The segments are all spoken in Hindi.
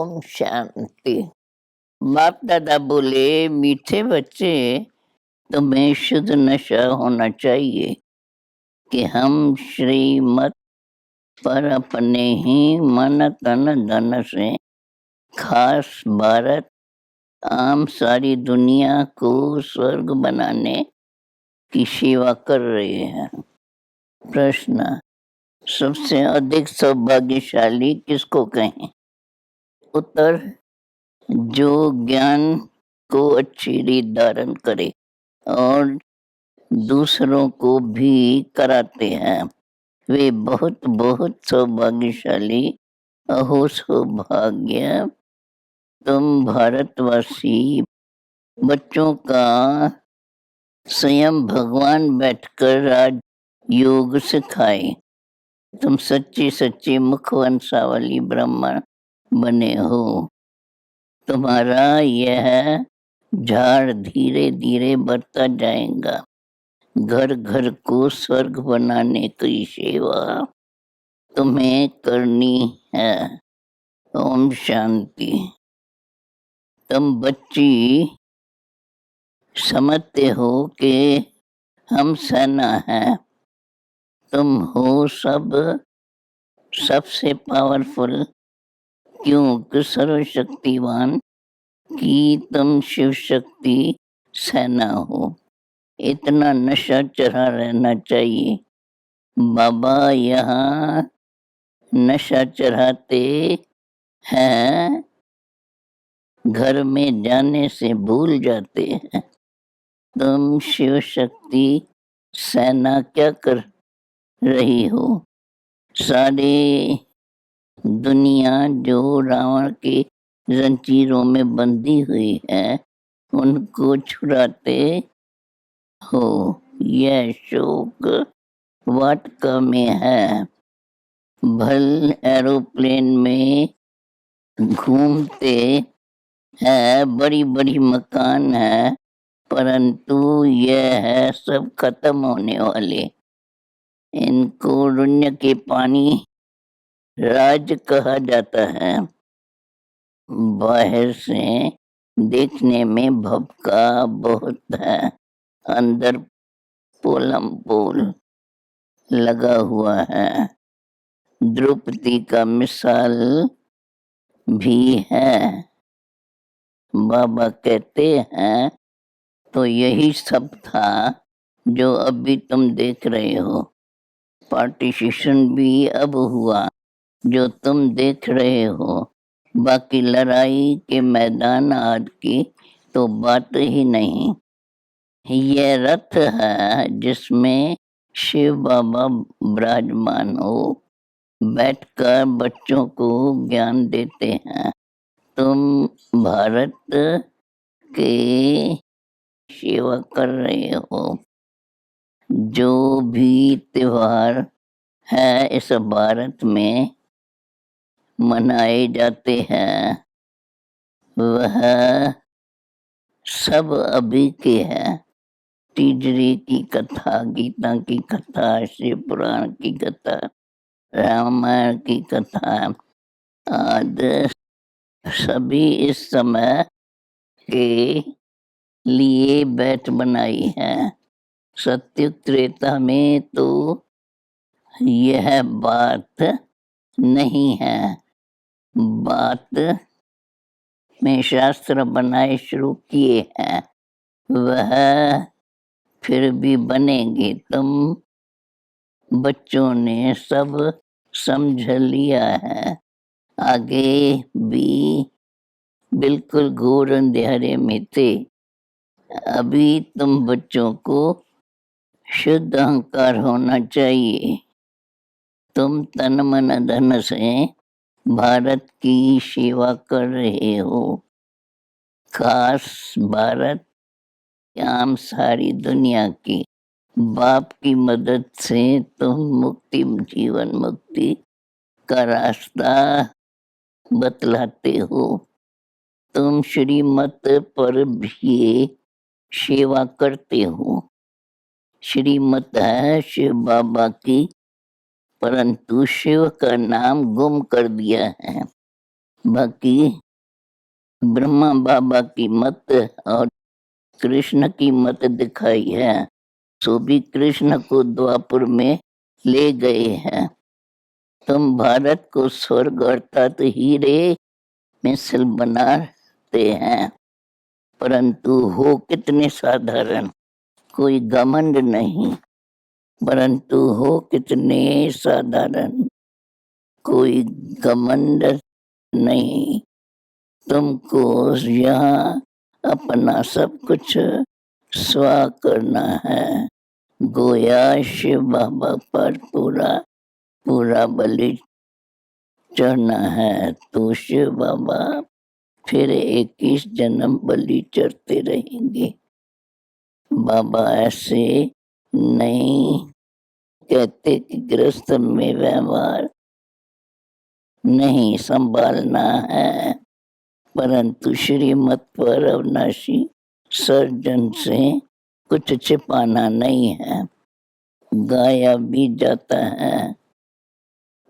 ओम शांति। बाप दादा बोले, मीठे बच्चे, तुम्हें शुद्ध नशा होना चाहिए कि हम श्रीमत पर अपने ही मन तन धन से खास भारत आम सारी दुनिया को स्वर्ग बनाने की सेवा कर रहे हैं। प्रश्न, सबसे अधिक सौभाग्यशाली किसको कहें? उत्तर, जो ज्ञान को अच्छी रीत धारण करे और दूसरों को भी कराते हैं, वे बहुत बहुत सौभाग्यशाली। अहो सौभाग्य, तुम भारतवासी बच्चों का स्वयं भगवान बैठकर राज योग सिखाए। तुम सच्ची सच्ची मुखवंशावली ब्राह्मण बने हो। तुम्हारा यह झाड़ धीरे धीरे बढ़ता जाएगा। घर घर को स्वर्ग बनाने की सेवा तुम्हें करनी है। ओम शांति। तुम बच्ची समझते हो कि हम सेना हैं। तुम हो सबसे पावरफुल, क्योंकि सर्वशक्तिवान कि तुम शिव शक्ति सेना हो। इतना नशा चढ़ा रहना चाहिए। बाबा यहाँ नशा चढ़ाते हैं, घर में जाने से भूल जाते हैं। तुम शिव शक्ति सेना क्या कर रही हो? सारी दुनिया जो रावण के जंजीरों में बंधी हुई है, उनको छुड़ाते हो। यह शोक वाटिका में है। भल एरोप्लेन में घूमते हैं, बड़ी बड़ी मकान है, परंतु यह है सब खत्म होने वाले। इनको रुण्य के पानी राज कहा जाता है। बाहर से देखने में भपका बहुत है, अंदर पोलम पोल लगा हुआ है। द्रौपदी का मिसाल भी है। बाबा कहते हैं, तो यही सब था जो अभी तुम देख रहे हो। पार्टीशन भी अब हुआ जो तुम देख रहे हो। बाकी लड़ाई के मैदान आज की तो बात ही नहीं। यह रथ है जिसमें शिव बाबा विराजमान हो, बैठकर बच्चों को ज्ञान देते हैं। तुम भारत के सेवा कर रहे हो। जो भी त्योहार है इस भारत में मनाए जाते हैं, वह सब अभी के हैं। तीजरी की कथा, गीता की कथा, शिव पुराण की कथा, रामायण की कथा आदि सभी इस समय के लिए बैठ बनाई है। सत्युग त्रेता में तो यह बात नहीं है। बात में शास्त्र बनाए शुरू किए हैं, वह फिर भी बनेंगे। तुम बच्चों ने सब समझ लिया है। आगे भी बिल्कुल घोर अंधेरे में थे। अभी तुम बच्चों को शुद्ध अहंकार होना चाहिए। तुम तन मन धन से भारत की सेवा कर रहे हो। खास भारत आम सारी दुनिया की। बाप की मदद से तुम जीवन मुक्ति का रास्ता बतलाते हो। तुम श्रीमत पर भी सेवा करते हो। श्रीमत है शिव बाबा की, परंतु शिव का नाम गुम कर दिया है। बाकी ब्रह्मा बाबा की मत और कृष्ण की मत दिखाई है, सो भी कृष्ण को द्वापर में ले गए हैं। तुम भारत को स्वर्ग अर्थात हीरे मिसल बनाते हैं, परंतु हो कितने साधारण, कोई घमंड नहीं, परंतु हो कितने साधारण, कोई घमंड नहीं। तुमको यहाँ अपना सब कुछ स्वा करना है। गोया शिव बाबा पर पूरा पूरा बलि चढ़ना है, तो शिव बाबा फिर 21 जन्म बलि चढ़ते रहेंगे। बाबा ऐसे नहीं कहते कि गृहस्थ में व्यवहार नहीं संभालना है, परंतु श्रीमत पर अविनाशी सर्जन से कुछ छिपाना नहीं है। गाया भी जाता है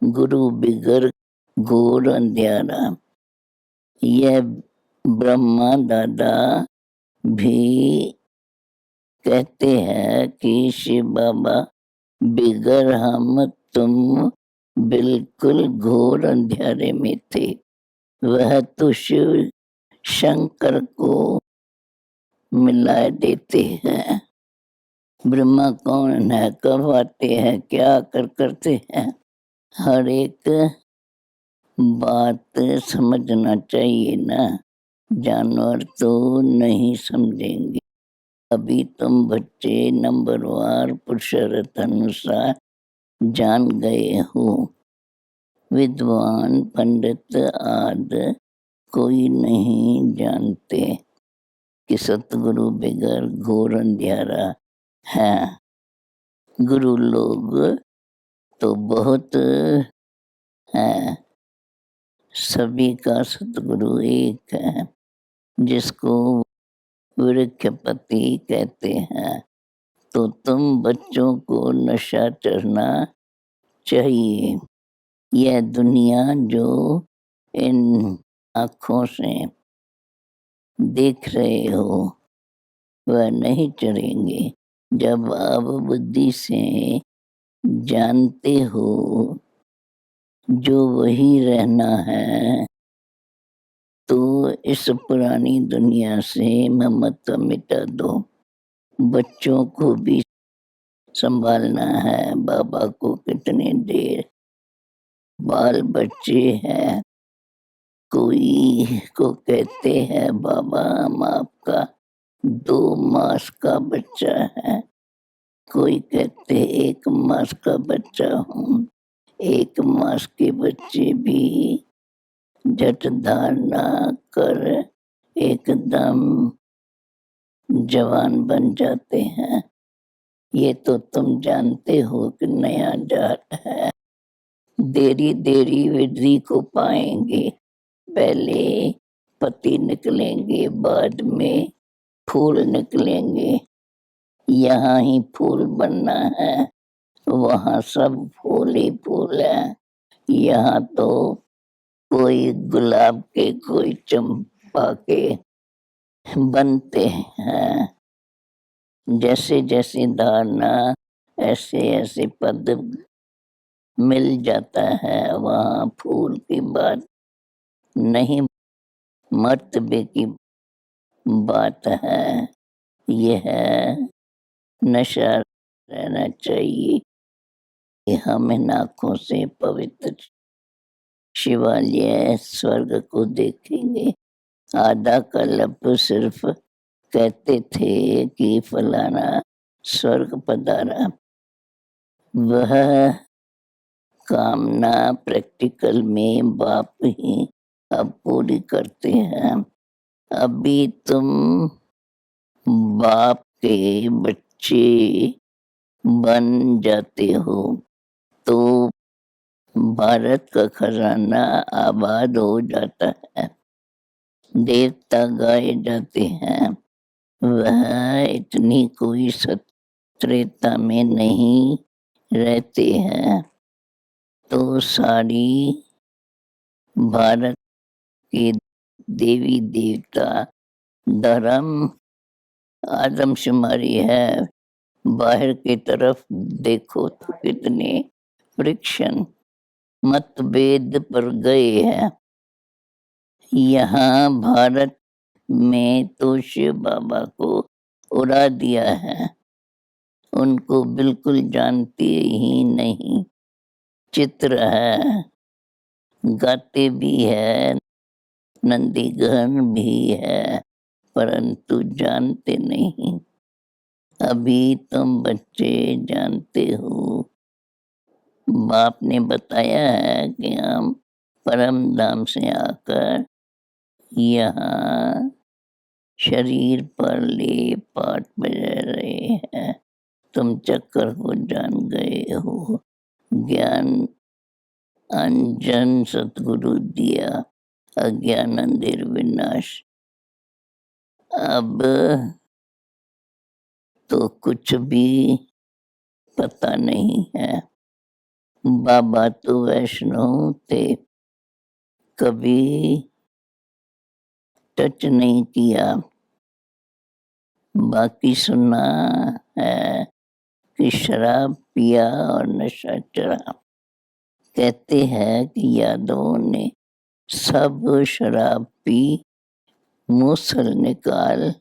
गुरु बिगर घोर अंधियारा। यह ब्रह्मा दादा भी कहते हैं कि शिव बाबा बिगर हम तुम बिल्कुल घोर अंधेरे में थे। वह तो शिव शंकर को मिला देते हैं। ब्रह्मा कौन है, कब आते हैं, क्या कर करते हैं, हर एक बात समझना चाहिए ना। जानवर तो नहीं समझेंगे। अभी तुम बच्चे नंबरवार पुरुषार्थ अनुसार जान गए हो। विद्वान पंडित आदि कोई नहीं जानते कि सतगुरु बिगर घोर अंधियारा है। गुरु लोग तो बहुत हैं, सभी का सतगुरु एक है, जिसको वृक्षपति कहते हैं। तो तुम बच्चों को नशा चढ़ना चाहिए। यह दुनिया जो इन आँखों से देख रहे हो वह नहीं चढ़ेंगे। जब आप बुद्धि से जानते हो जो वही रहना है, तो इस पुरानी दुनिया से ममता मिटा दो। बच्चों को भी संभालना है। बाबा को कितने देर बाल बच्चे हैं, कोई को कहते हैं बाबा हम आपका 2 मास का बच्चा है, कोई कहते 1 मास का बच्चा हूँ। 1 मास के बच्चे भी झट धारणा कर एकदम जवान बन जाते हैं। ये तो तुम जानते हो कि नया जात है, देरी देरी वृद्धि को पाएंगे। पहले पत्ती निकलेंगे, बाद में फूल निकलेंगे। यहाँ ही फूल बनना है, वहाँ सब फूल ही फूल है। यहाँ तो कोई गुलाब के कोई चंपा के बनते हैं। जैसे जैसे धारणा ऐसे ऐसे पद मिल जाता है, वहाँ फूल की बात नहीं, मर्तबे की बात है। यह नशा रहना चाहिए। हम इन आँखों से पवित्र शिवालय स्वर्ग को देखेंगे। आधा कल्प सिर्फ कहते थे कि फलाना स्वर्ग पधारा। वह कामना प्रैक्टिकल में बाप ही अब पूरी करते हैं। अभी तुम बाप के बच्चे बन जाते हो तो भारत का खजाना आबाद हो जाता है। देवता गाए जाते हैं। वह इतनी कोई त्रेता में नहीं रहते हैं, तो सारी भारत के देवी देवता धर्म आदमशुमारी है। बाहर की तरफ देखो तो कितने फ्रिक्शन मतभेद पर गए हैं। यहाँ भारत में तो शिव बाबा को उड़ा दिया है, उनको बिल्कुल जानते ही नहीं। चित्र है, गाते भी है, नंदीगण भी है, परंतु जानते नहीं। अभी तुम बच्चे जानते हो। बाप ने बताया है कि हम परम धाम से आकर यहाँ शरीर पर ले पाठ बजा रहे हैं। तुम चक्कर को जान गए हो। ज्ञान अंजन सतगुरु दिया, अज्ञान अंधेर विनाश। अब तो कुछ भी पता नहीं है। बाबा तो वैष्णव थे, कभी टच नहीं किया। बाकी सुना है कि शराब पिया और नशा चढ़ा। कहते हैं कि यादवों ने सब शराब पी, मूसल निकाल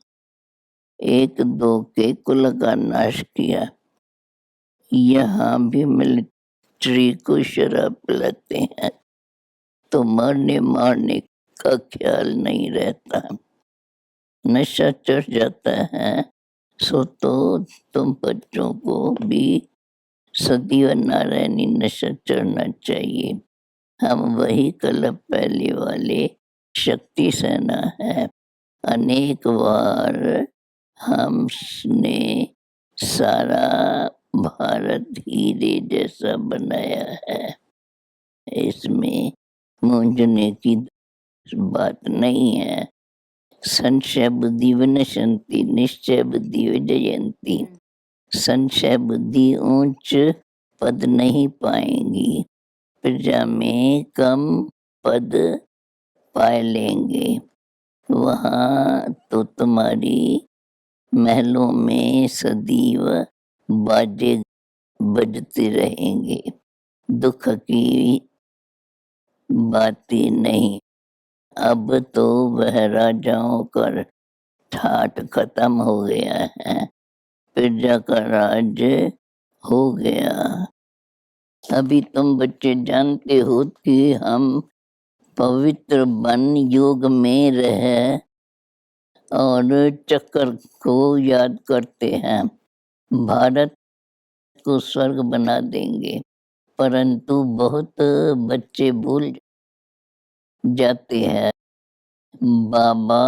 एक दो के कुल का नाश किया। यहाँ भी मिलिट्री को शराब पिलाते हैं तो मरने मारने का ख्याल नहीं रहता। नशा चढ़ जाता है सो तो तुम बच्चों को भी सदैव नारायणी नशा चढ़ना चाहिए। हम वही कलप पहले वाले शक्ति सेना है। अनेक बार हमने सारा भारत हीरे जैसा बनाया है, इसमें मूंझने की बात नहीं है। संशय बुद्धि विनशंति, निश्चय बुद्धि विजयंती। संशय बुद्धि ऊंच पद नहीं पाएंगी, प्रजा में कम पद पाए लेंगे। वहाँ तो तुम्हारी महलों में सदैव बाजे बजते रहेंगे। दुख की बातें नहीं। अब तो वह राजाओं का ठाठ खत्म हो गया है, प्रजा का राज हो गया। अभी तुम बच्चे जानते हो कि हम पवित्र वन युग में रह और चक्कर को याद करते हैं। भारत को स्वर्ग बना देंगे, परंतु बहुत बच्चे भूल जाते हैं। बाबा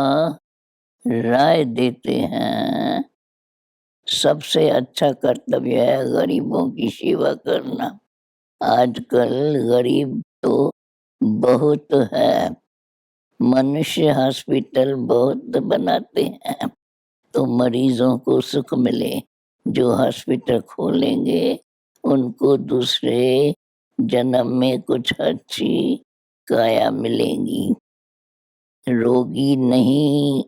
राय देते हैं सबसे अच्छा कर्तव्य है गरीबों की सेवा करना। आजकल गरीब तो बहुत है। मनुष्य हॉस्पिटल बहुत बनाते हैं तो मरीजों को सुख मिले। जो हॉस्पिटल खोलेंगे उनको दूसरे जन्म में कुछ अच्छी काया मिलेगी, रोगी नहीं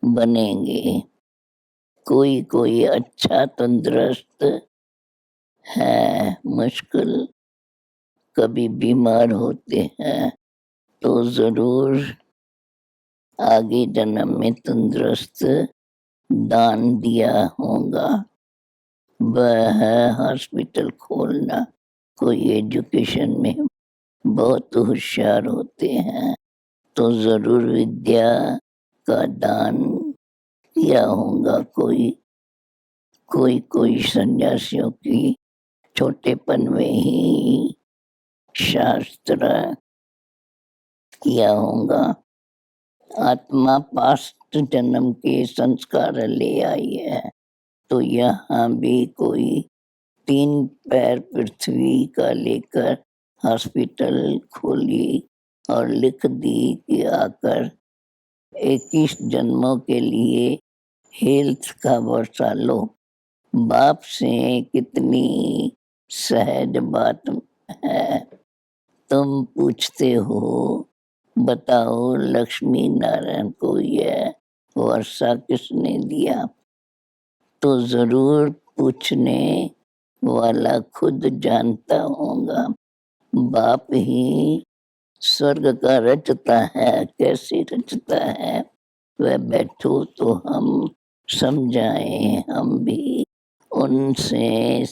बनेंगे। कोई कोई अच्छा तंदुरुस्त है, मुश्किल कभी बीमार होते हैं तो जरूर आगे जन्म में तंदुरुस्त दान दिया होगा। वह हॉस्पिटल खोलना। कोई एजुकेशन में बहुत होशियार होते हैं तो जरूर विद्या का दान किया होगा। कोई सन्यासियों की छोटेपन में ही शास्त्र किया होगा। आत्मा पास्ट जन्म के संस्कार ले आई है तो यहाँ भी कोई 3 पैर पृथ्वी का लेकर हॉस्पिटल खोली और लिख दी कि आकर 21 जन्मों के लिए हेल्थ का वर्षा लो। बाप से कितनी सहज बात है। तुम पूछते हो बताओ लक्ष्मी नारायण को यह वर्षा किसने दिया? तो जरूर पूछने वाला खुद जानता होगा। बाप ही स्वर्ग का रचता है, कैसे रचता है वह बैठो तो हम समझाएं। हम भी उनसे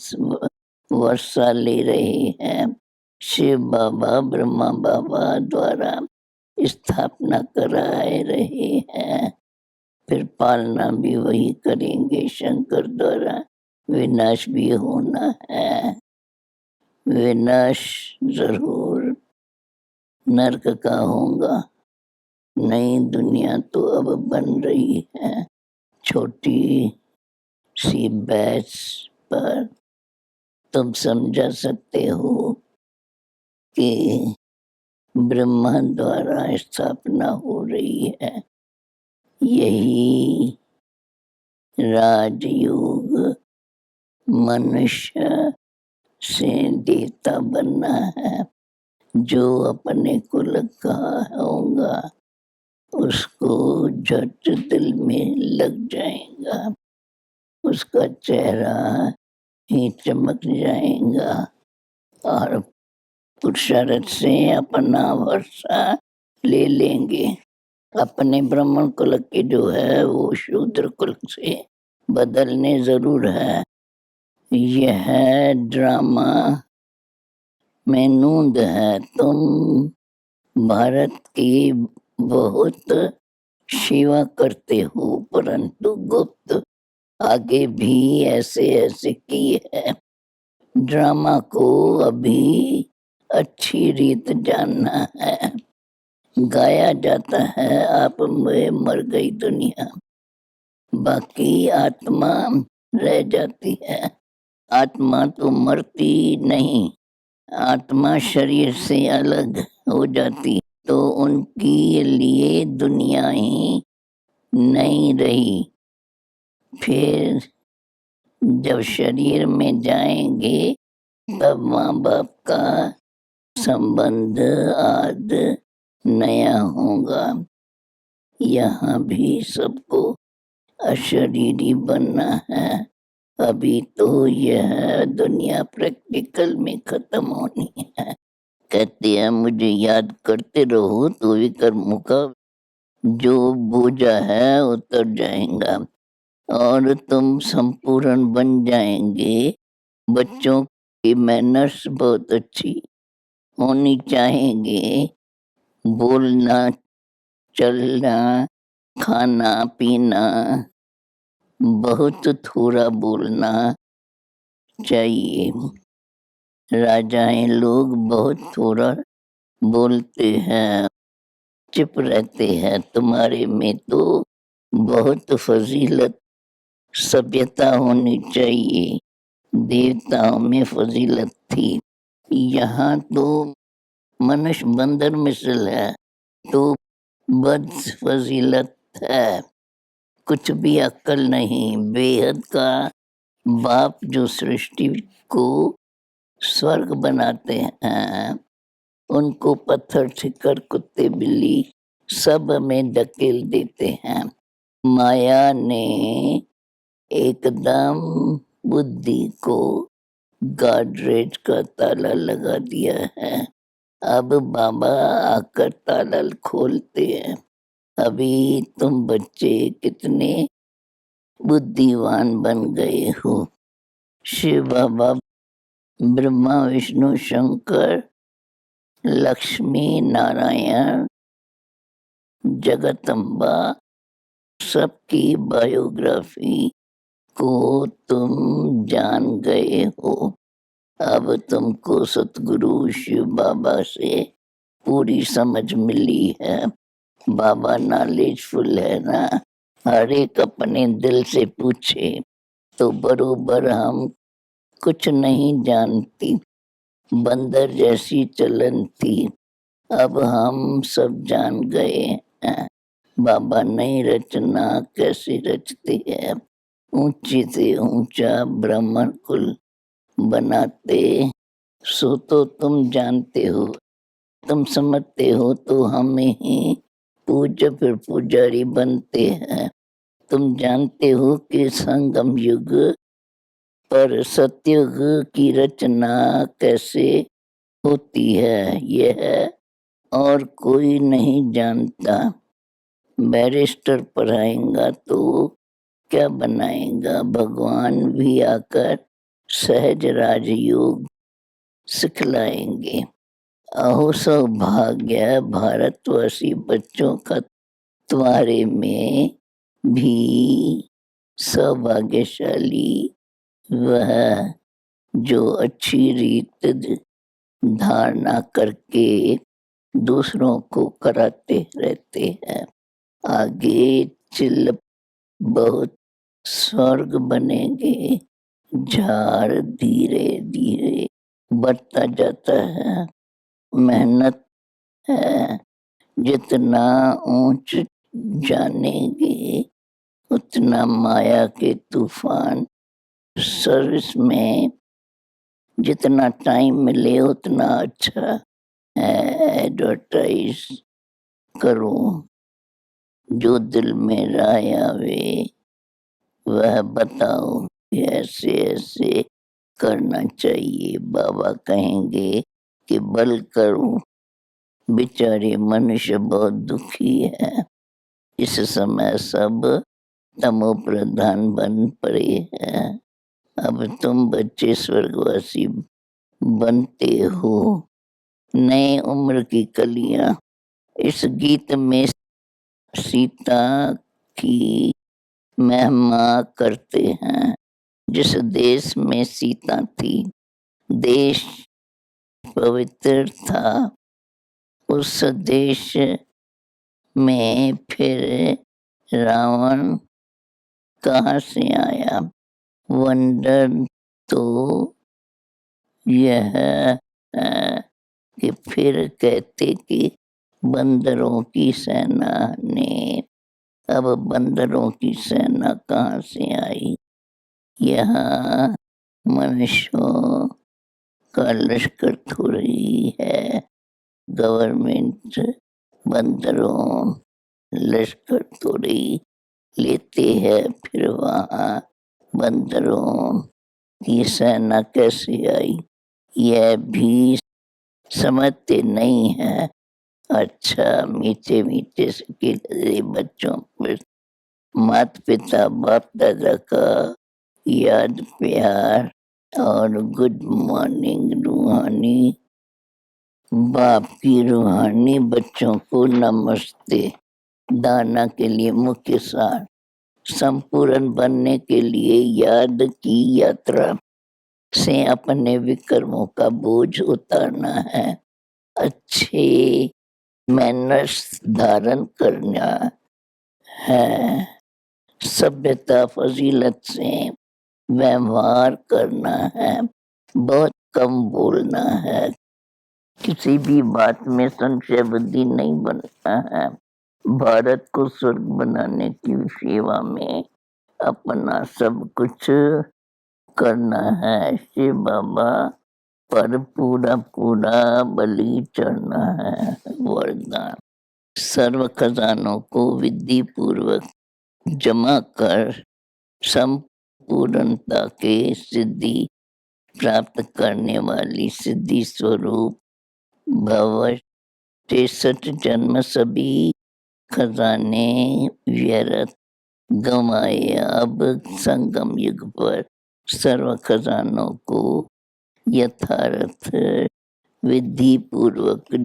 वर्षा ले रहे हैं। शिव बाबा ब्रह्मा बाबा द्वारा स्थापना कराए रहे हैं, फिर पालना भी वही करेंगे। शंकर द्वारा विनाश भी होना है। विनाश जरूर नरक का होगा। नई दुनिया तो अब बन रही है, छोटी सी बैच पर। तुम समझा सकते हो कि ब्रह्मा द्वारा स्थापना हो रही है। यही राजयोग मनुष्य से देवता बनना है। जो अपने कुल का होगा उसको झट दिल में लग जाएगा, उसका चेहरा ही चमक जाएगा और पुरुषार्थ से अपना वर्षा ले लेंगे। अपने ब्राह्मण कुल के जो है वो शूद्र कुल से बदलने जरूर है। यह ड्रामा में नूंद है। तुम भारत की बहुत सेवा करते हो, परंतु गुप्त आगे भी ऐसे ऐसे किए है। ड्रामा को अभी अच्छी रीत जानना है। गाया जाता है आप में मर गई दुनिया, बाकी आत्मा रह जाती है। आत्मा तो मरती नहीं, आत्मा शरीर से अलग हो जाती, तो उनके लिए दुनिया ही नहीं रही। फिर जब शरीर में जाएंगे तब माँ बाप का संबंध आद नया होगा। यहाँ भी सबको अशरीरी बनना है। अभी तो यह दुनिया प्रैक्टिकल में खत्म होनी है। कहते हैं मुझे याद करते रहो तो विकर्मों का जो बोझा है उतर जाएगा और तुम संपूर्ण बन जाएंगे। बच्चों की मैनर्स बहुत अच्छी होनी चाहिए। बोलना, चलना, खाना पीना बहुत थोड़ा बोलना चाहिए। राजाएं लोग बहुत थोड़ा बोलते हैं, चुप रहते हैं। तुम्हारे में तो बहुत फजीलत सभ्यता होनी चाहिए। देवताओं में फजीलत थी, यहाँ तो मनुष्य बंदर मिसल है, तो बद फजीलत है। कुछ भी अक्ल नहीं। बेहद का बाप जो सृष्टि को स्वर्ग बनाते हैं, उनको पत्थर ठिकर कुत्ते बिल्ली सब में धकेल देते हैं। माया ने एकदम बुद्धि को गॉडरेज का ताला लगा दिया है। अब बाबा आकर ताला खोलते हैं। अभी तुम बच्चे कितने बुद्धिवान बन गए हो। शिव बाबा ब्रह्मा विष्णु शंकर लक्ष्मी नारायण जगदम्बा सबकी बायोग्राफी को तुम जान गए हो। अब तुमको सतगुरु शिव बाबा से पूरी समझ मिली है। बाबा नॉलेजफुल है ना। हर एक अपने दिल से पूछे तो बरोबर हम कुछ नहीं जानती, बंदर जैसी चलन थी। अब हम सब जान गए हैं। बाबा नई रचना कैसे रचते हैं। ऊंचे से ऊंचा ब्राह्मण कुल बनाते, सो तो तुम जानते हो। तुम समझते हो तो हम ही पूज्य फिर पुजारी बनते हैं। तुम जानते हो कि संगम युग पर सतयुग की रचना कैसे होती है, यह और कोई नहीं जानता। बैरिस्टर पढ़ाएगा तो क्या बनाएगा, भगवान भी आकर सहज राजयोग सिखलाएंगे। अहो सौभाग्य भारतवासी बच्चों का, तुम्हारे में भी सौभाग्यशाली वह जो अच्छी रीत धारणा करके दूसरों को कराते रहते हैं। आगे चल बहुत स्वर्ग बनेंगे। झाड़ धीरे धीरे बढ़ता जाता है। मेहनत है, जितना ऊंच जानेंगे उतना माया के तूफान। सर्विस में जितना टाइम मिले उतना अच्छा एडवर्टाइज करो। जो दिल में राय आवे वह बताओ, ऐसे ऐसे करना चाहिए। बाबा कहेंगे कि बल करूं, बेचारे मनुष्य बहुत दुखी है। इस समय सब तमो प्रधान बन पड़े हैं। अब तुम बच्चे स्वर्गवासी बनते हो। नए उम्र की कलियां। इस गीत में सीता की महिमा करते हैं। जिस देश में सीता थी, देश पवित्र था। उस देश में फिर रावण कहाँ से आया? वंडर तो यह है कि फिर कहते कि बंदरों की सेना ने। अब बंदरों की सेना कहाँ से आई? यहाँ मनुष्यों का लश्कर थोड़ी है। गवर्नमेंट बंदरों लश्कर थोड़ी लेते हैं। फिर वहाँ बंदरों की सेना कैसे आई, यह भी समझते नहीं है। अच्छा, मीठे मीठे के बच्चों पर माता पिता बाप दादा का याद प्यार और गुड मॉर्निंग रूहानी बाप की रूहानी बच्चों को नमस्ते। दाना के लिए मुख्य सार। संपूर्ण बनने के लिए याद की यात्रा से अपने विकर्मों का बोझ उतारना है। अच्छे मैनर्स धारण करना है। सभ्यता फजीलत से व्यवहार करना है। बहुत कम बोलना है। किसी भी बात में संशय बुद्धि नहीं बनना है। भारत को स्वर्ग बनाने की सेवा में अपना सब कुछ करना है। शिव बाबा पर पूरा पूरा बलि चढ़ना है। वरदान। सर्व खजानों को विधि पूर्वक जमा कर संपूर्णता के सिद्धि प्राप्त करने वाली सिद्धि स्वरूप भव 63 जन्म सभी खजाने व्यर्थ गंवाए। अब संगम युग पर सर्व खजानों को यथार्थ विधि पूर्वक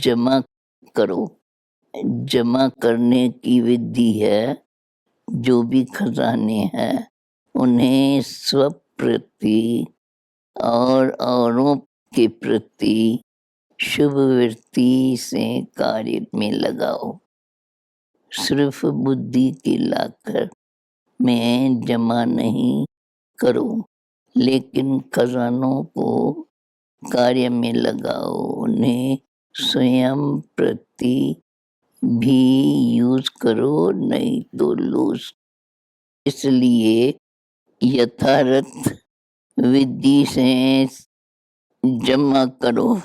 जमा करो। जमा करने की विधि है, जो भी खजाने हैं उन्हें स्वप्रति और औरों के प्रति शुभ वृत्ति से कार्य में लगाओ। सिर्फ बुद्धि की लाकर में जमा नहीं करो, लेकिन खजानों को कार्य में लगाओ। उन्हें स्वयं प्रति भी यूज करो, नहीं तो लूज। इसलिए यथार्थ विधि से जमा करो।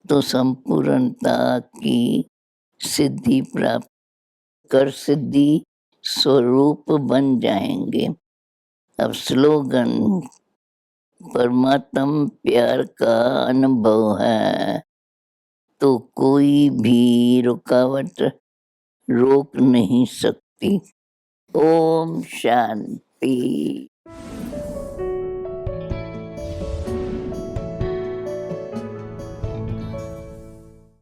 तो संपूर्णता की सिद्धि प्राप्त कर सिद्धि स्वरूप बन जाएंगे। अब स्लोगन, परमात्म प्यार का अनुभव है तो कोई भी रुकावट रोक नहीं सकती। ओम शांति।